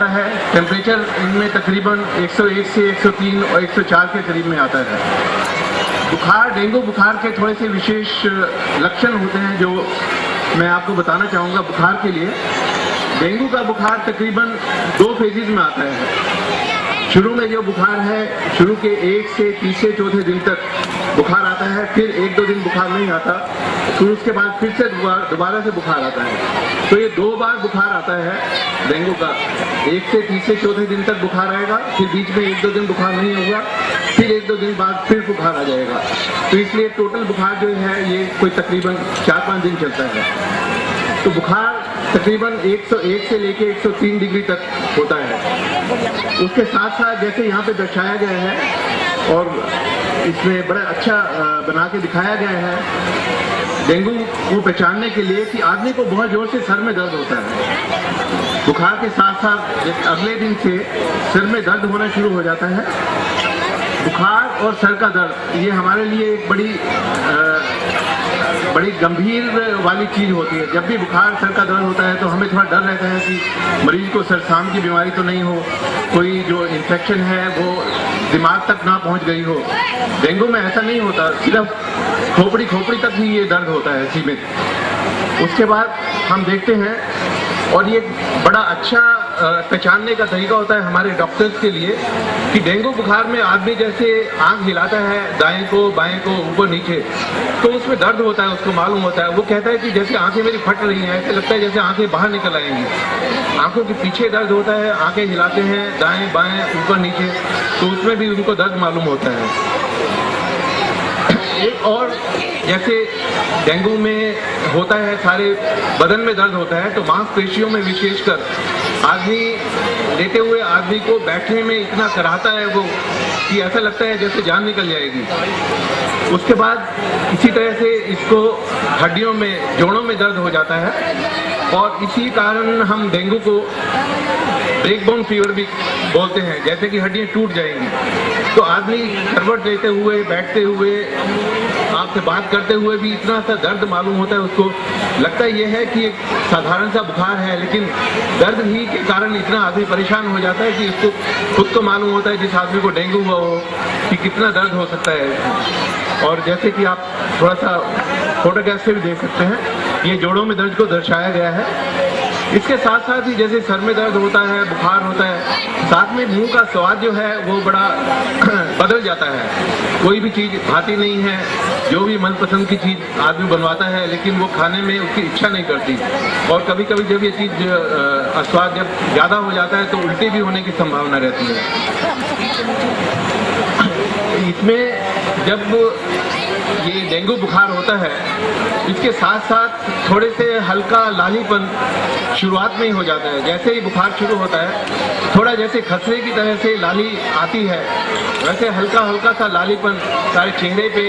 है। टेम्परेचर इनमें तकरीबन 101 से 103 और 104 के करीब में आता है। बुखार, डेंगू बुखार के थोड़े से विशेष लक्षण होते हैं जो मैं आपको बताना चाहूँगा। बुखार के लिए डेंगू का बुखार तकरीबन 2 फेजेस में आता है। शुरू में जो बुखार है, शुरू के 1 से तीसरे चौथे दिन तक बुखार आता है, फिर 1-2 दिन बुखार नहीं आता, फिर उसके बाद फिर से दोबारा से बुखार आता है। तो ये 2 बार बुखार आता है डेंगू का। 1 से तीसरे चौथे दिन तक बुखार आएगा, फिर बीच में 1-2 दिन बुखार नहीं होगा, फिर 1-2 दिन बाद फिर बुखार आ जाएगा। तो इसलिए टोटल बुखार जो है ये कोई तकरीबन 4-5 दिन चलता है। तो बुखार तकरीबन 101 से लेके 103 डिग्री तक होता है। उसके साथ साथ जैसे यहाँ पे दर्शाया गया है और इसमें बड़ा अच्छा बना के दिखाया गया है डेंगू को पहचानने के लिए कि आदमी को बहुत जोर से सर में दर्द होता है। बुखार के साथ साथ अगले दिन से सिर में दर्द होना शुरू हो जाता है। बुखार और सर का दर्द ये हमारे लिए एक बड़ी गंभीर वाली चीज़ होती है। जब भी बुखार सर का दर्द होता है तो हमें थोड़ा डर रहता है कि मरीज को सरसाम की बीमारी तो नहीं हो, कोई जो इन्फेक्शन है वो दिमाग तक ना पहुंच गई हो। डेंगू में ऐसा नहीं होता, सिर्फ खोपड़ी तक ही ये दर्द होता है सीमित। उसके बाद हम देखते हैं, और ये बड़ा अच्छा पहचानने का तरीका होता है हमारे डॉक्टर्स के लिए कि डेंगू बुखार में आदमी जैसे आंख हिलाता है दाएं को बाएं को ऊपर नीचे, तो उसमें दर्द होता है, उसको मालूम होता है। वो कहता है कि जैसे आंखें मेरी फट रही हैं, ऐसे लगता है जैसे आंखें बाहर निकल आएंगी। आंखों के पीछे दर्द होता है, आंखें हिलाते हैं दाएं बाएं ऊपर नीचे, तो उसमें भी उनको दर्द मालूम होता है। एक और जैसे डेंगू में होता है सारे बदन में दर्द होता है, तो मांसपेशियों में विशेषकर आदमी लेटे हुए आदमी को बैठने में इतना कराहता है वो कि ऐसा लगता है जैसे जान निकल जाएगी। उसके बाद इसी तरह से इसको हड्डियों में, जोड़ों में दर्द हो जाता है, और इसी कारण हम डेंगू को ब्रेकबोन फीवर भी बोलते हैं, जैसे कि हड्डियां टूट जाएंगी। तो आदमी करवट लेते हुए, बैठते हुए, आपसे बात करते हुए भी इतना सा दर्द मालूम होता है, उसको लगता है ये है कि एक साधारण सा बुखार है, लेकिन दर्द ही के कारण इतना आदमी परेशान हो जाता है कि इसको खुद को मालूम होता है, जिस आदमी को डेंगू हुआ हो, कि कितना दर्द हो सकता है। और जैसे कि आप थोड़ा सा फोटोग्राफ से भी देख सकते हैं, ये जोड़ों में दर्द को दर्शाया गया है। इसके साथ साथ ही जैसे सर में दर्द होता है, बुखार होता है, साथ में मुंह का स्वाद जो है वो बड़ा बदल जाता है। कोई भी चीज़ खाती नहीं है, जो भी मनपसंद की चीज़ आदमी बनवाता है, लेकिन वो खाने में उसकी इच्छा नहीं करती। और कभी कभी जब ये चीज़ स्वाद जब ज़्यादा हो जाता है तो उल्टी भी होने की संभावना रहती है। इसमें जब ये डेंगू बुखार होता है, इसके साथ साथ थोड़े से हल्का लालीपन शुरुआत में ही हो जाता है। जैसे ही बुखार शुरू होता है, थोड़ा जैसे खसरे की तरह से लाली आती है, वैसे हल्का हल्का सा लालीपन सारे चेहरे पे,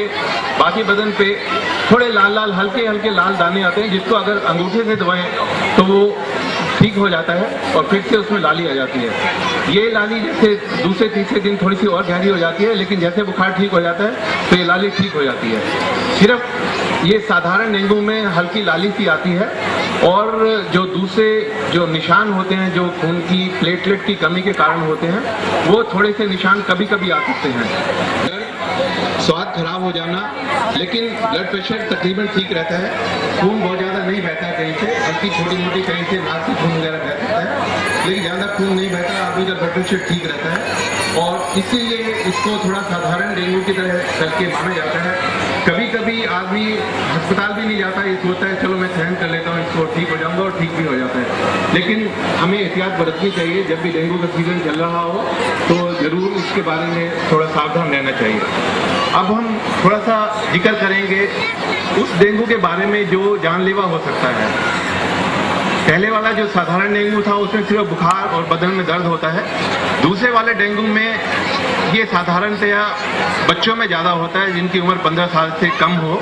बाकी बदन पे थोड़े लाल लाल हल्के हल्के लाल दाने आते हैं, जिसको अगर अंगूठे से दबाएं तो वो ठीक हो जाता है और फिर से उसमें लाली आ जाती है। ये लाली जैसे दूसरे तीसरे दिन थोड़ी सी और गहरी हो जाती है, लेकिन जैसे बुखार ठीक हो जाता है तो ये लाली ठीक हो जाती है। सिर्फ ये साधारण डेंगू में हल्की लाली सी आती है, और जो दूसरे जो निशान होते हैं, जो खून की प्लेटलेट की कमी के कारण होते हैं, वो थोड़े से निशान कभी कभी आ सकते हैं। स्वाद खराब हो जाना, लेकिन ब्लड प्रेशर तकरीबन ठीक रहता है, खून बहुत ज़्यादा नहीं बहता है, कहीं से हल्की छोटी मोटी कहीं से नाक से खून वगैरह बह सकता है, लेकिन ज़्यादा खून नहीं बहता, आदमी का ब्लड प्रेशर ठीक रहता है। और इसीलिए इसको थोड़ा साधारण डेंगू की तरह करके माना जाता है। कभी कभी आदमी अस्पताल भी नहीं जाता, ये सोचता है चलो मैं सहन कर लेता हूँ, इसको ठीक हो जाऊँगा, और ठीक भी हो जाता है। लेकिन हमें एहतियात बरतनी चाहिए। जब भी डेंगू का सीजन चल रहा हो तो ज़रूर इसके बारे में थोड़ा सावधान रहना चाहिए। अब हम थोड़ा सा जिक्र करेंगे उस डेंगू के बारे में जो जानलेवा हो सकता है। पहले वाला जो साधारण डेंगू था उसमें सिर्फ बुखार और बदन में दर्द होता है। दूसरे वाले डेंगू में ये साधारणतया बच्चों में ज़्यादा होता है, जिनकी उम्र 15 साल से कम हो,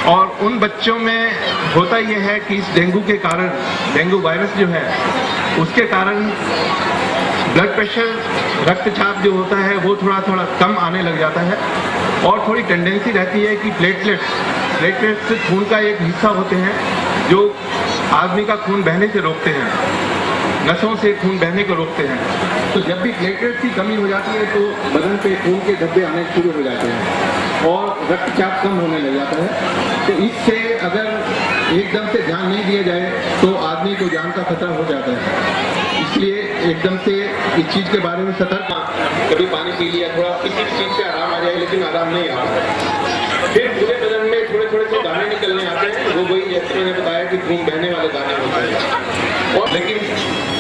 और उन बच्चों में होता यह है कि इस डेंगू के कारण, डेंगू वायरस जो है उसके कारण ब्लड प्रेशर, रक्तचाप जो होता है वो थोड़ा थोड़ा कम आने लग जाता है, और थोड़ी टेंडेंसी रहती है कि प्लेटलेट्स खून का एक हिस्सा होते हैं जो आदमी का खून बहने से रोकते हैं। नसों से खून बहने को रोकते हैं। तो जब भी प्लेटलेट्स की कमी हो जाती है तो बदन पे खून के धब्बे आने शुरू हो जाते हैं और रक्तचाप कम होने लग जाता है। तो इससे अगर एकदम से ध्यान नहीं दिया जाए तो आदमी को जान का खतरा हो जाता है। इसलिए एकदम से इस चीज़ के बारे में सतर्क, कभी पानी पी लिया, थोड़ा किसी चीज़ से आराम आ जाए, लेकिन आराम नहीं आ रहा। फिर पूरे बदन में थोड़े थोड़े से दाने निकलने आते हैं, वो वही जैसे मैंने बताया कि खून बहने वाले दाने होते हैं। और लेकिन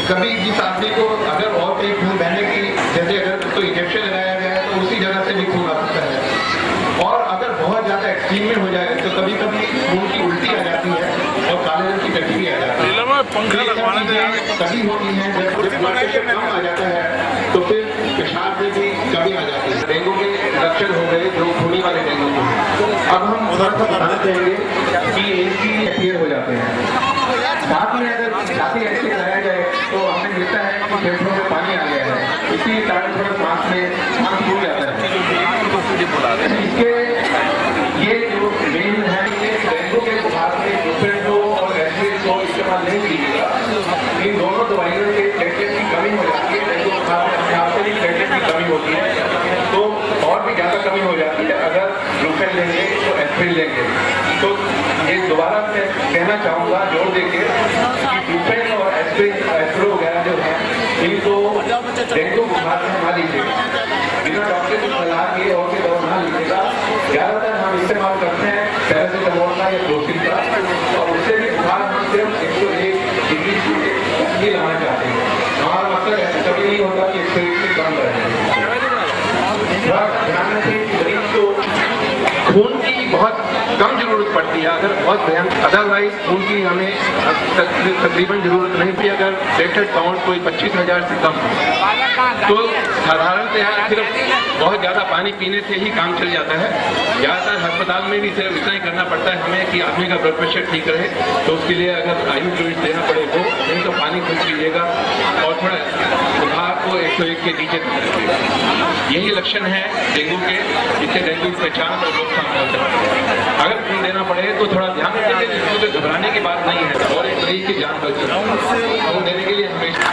कभी जिस आदमी को अगर और कहीं खून बहने की, जैसे अगर उसको इंजेक्शन लगाया गया है तो उसी जगह से भी खून आ सकता है। और अगर बहुत ज़्यादा एक्सट्रीम में हो जाए तो कभी कभी खून की उल्टी आ जाती है और काले रंग की टट्टी भी आ जाती है। तभी होती है जब ब्लड प्रेशर कम आ जाता है तो फिर पेशाब में भी कमी आ जाती है। डेंगू के लक्षण हो गए जो खूनी वाले डेंगू के। अब हम थोड़ा सा बताना चाहेंगे कि इनकी क्लियर हो जाते हैं। साथ में अगर छाती ऐसे कराया जाए तो हमें मिलता है कि फेफड़ों में पानी आ गया है, इसी कारण थोड़ा सांस फूल जाता है। इसके ये जो मेन है, ये डेंगू के बुखार में ब्रूफेन और एस्पिरिन को इस्तेमाल नहीं कीजिएगा। इन दोनों दवाइयों के प्लेटलेट की कमी हो जाती है। डेंगू बुखार में अपने आप से भी प्लेटलेट की कमी होती है तो और भी ज़्यादा कमी हो जाती है। अगर ब्रूफेन लेंगे तो एस्पिरिन लेंगे तो ये दोबारा मैं कहना चाहूँगा जोर देके कि ब्रूफेन और एस्पिरिन वगैरह जो है इनको डेंगू बुखार में ना लीजिएगा, बिना डॉक्टर की सलाह के और के दवा ना लीजिएगा। ज़्यादातर हम इस्तेमाल करते हैं पैरासीटामोल का या क्लोसिन का, और उससे भी बुखार हम सिर्फ 101 डिग्री से लाना चाहते हैं। हमारा मकसद ऐसा कभी नहीं होता कि 101 से कम रहे। ध्यान रखें कि मरीज को खून की बहुत कम जरूरत पड़ती है, अगर बहुत भयंकर, अदरवाइज खून की हमें तकरीबन जरूरत नहीं थी। अगर प्लेटलेट काउंट कोई 25,000 से कम हो तो साधारणतः सिर्फ बहुत ज़्यादा पानी पीने से ही काम चल जाता है। ज़्यादातर अस्पताल में भी सिर्फ इतना ही करना पड़ता है हमें कि आदमी का ब्लड प्रेशर ठीक रहे, तो उसके लिए अगर आयु फ्लूइड देना पड़े वो, नहीं तो पानी खूब पीजिएगा और थोड़ा बुखार को 101 के नीचे रखिएगा। यही लक्षण है डेंगू के, जिससे डेंगू की पहचान और रोकथाम हो सकती है। अगर खून देना पड़े तो थोड़ा ध्यान रखिए, जिसको तो घबराने की बात नहीं है और एक मरीज की जान बच सकती है। खून देने के लिए हमेशा।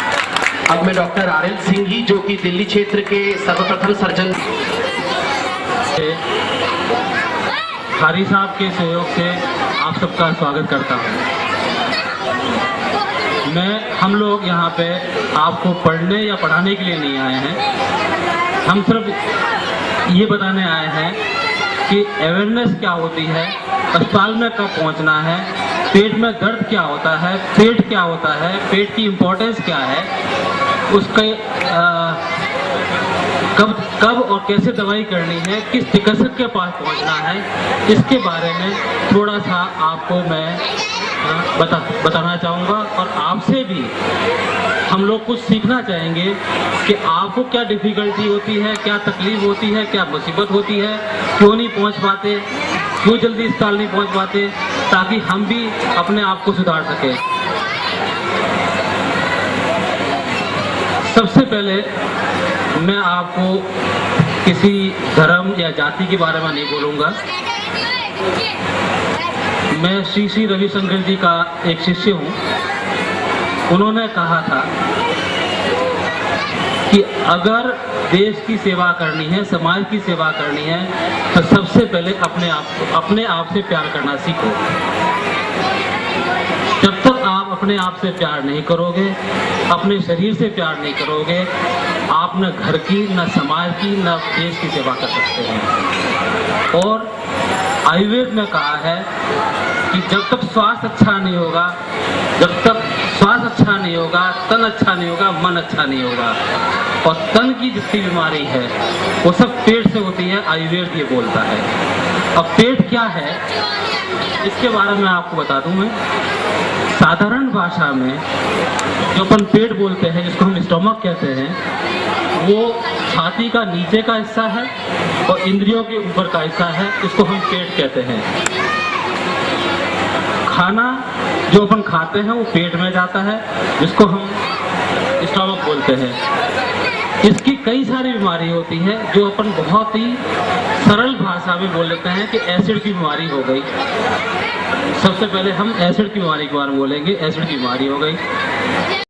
अब मैं डॉक्टर आर.एल. सिंह जी, जो कि दिल्ली क्षेत्र के सर्वप्रथम सर्जन, खारी साहब के सहयोग से आप सबका स्वागत करता हूं। हम लोग यहाँ पे आपको पढ़ने या पढ़ाने के लिए नहीं आए हैं, हम सिर्फ ये बताने आए हैं कि अवेयरनेस क्या होती है, अस्पताल में कब पहुँचना है, पेट में दर्द क्या होता है, पेट क्या होता है, पेट की इम्पोर्टेंस क्या है, उसके कब और कैसे दवाई करनी है, किस चिकित्सक के पास पहुंचना है, इसके बारे में थोड़ा सा आपको मैं बताना चाहूँगा। और आपसे भी हम लोग कुछ सीखना चाहेंगे कि आपको क्या डिफ़िकल्टी होती है, क्या तकलीफ होती है, क्या मुसीबत होती है, क्यों नहीं पहुँच पाते, क्यों जल्दी अस्पताल नहीं पहुँच पाते, ताकि हम भी अपने आप को सुधार सकें। सबसे पहले मैं आपको किसी धर्म या जाति के बारे में नहीं बोलूँगा। मैं श्री रविशंकर जी का एक शिष्य हूँ। उन्होंने कहा था कि अगर देश की सेवा करनी है, समाज की सेवा करनी है, तो सबसे पहले अपने आप से प्यार करना सीखो। जब तक आप अपने आप से प्यार नहीं करोगे, अपने शरीर से प्यार नहीं करोगे, आप न घर की, न समाज की, न देश की सेवा कर सकते हैं। और आयुर्वेद में कहा है कि जब तक स्वास्थ्य अच्छा नहीं होगा, तन अच्छा नहीं होगा, मन अच्छा नहीं होगा। और तन की जितनी बीमारी है वो सब पेट से होती है, आयुर्वेद ये बोलता है। अब पेट क्या है इसके बारे में आपको बता दूं मैं। साधारण भाषा में जो अपन पेट बोलते हैं, जिसको हम स्टोमक कहते हैं, वो छाती का नीचे का हिस्सा है और इंद्रियों के ऊपर का हिस्सा है, इसको हम पेट कहते हैं। खाना जो अपन खाते हैं वो पेट में जाता है, जिसको हम स्टोमक बोलते हैं। इसकी कई सारी बीमारी होती है जो अपन बहुत ही सरल भाषा में बोल लेते हैं कि एसिड की बीमारी हो गई। सबसे पहले हम एसिड की बीमारी के बारे में बोलेंगे। एसिड की बीमारी हो गई।